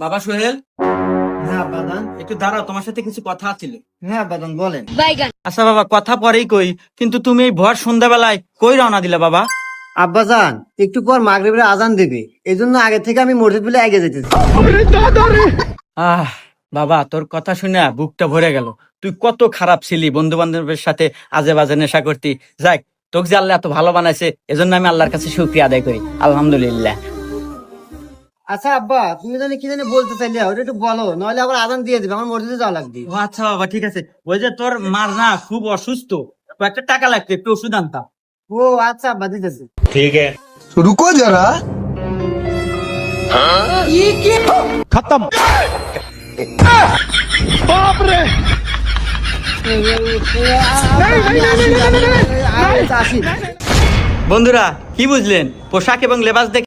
বাবা সোহেল, হ্যাঁ আব্বাজান। একটু দাঁড়াও, তোমার সাথে কিছু কথা ছিল। হ্যাঁ আব্বাজান বলেন। আচ্ছা বাবা, কথা পরেই কই, কিন্তু তুমি এই ভর সন্ধ্যাবেলায় কই রওনা দিলা বাবা? আব্বাজান একটু পর মাগরিবের আজান দেবে, এই জন্য আগে থেকে আমি মসজিদ বলে আগে যেতেছি। আহ বাবা, তোর কথা শুনে বুকটা ভরে গেল। তুই কত খারাপ ছিলি, বন্ধু বান্ধবের সাথে আজে বাজে নেশা করতি। যাক, তোকে যে আল্লাহ এত ভালো বানাইছে, এজন্য আমি আল্লাহর কাছে শুকরিয়া আদায় করি, আলহামদুলিল্লাহ। আচ্ছা আব্বা, তুমি জানি কি জানি বলতে চাইলে ওটা একটু বলো, নইলে আবার আজান দিয়ে দিবে, আমার মসজিদে যাওয়া লাগবে। ও আচ্ছা বাবা, ঠিক আছে। ওই যে তোর মার না খুব অসুস্থ, একটা টাকা লাগতো, একটু ওষুধ আনতাম। ও আচ্ছা আব্বা, দিতেছি। रुको जरा खत्म। আসি। বন্ধুরা, কি বুঝলেন? পোশাক এবং লেবাস দেখে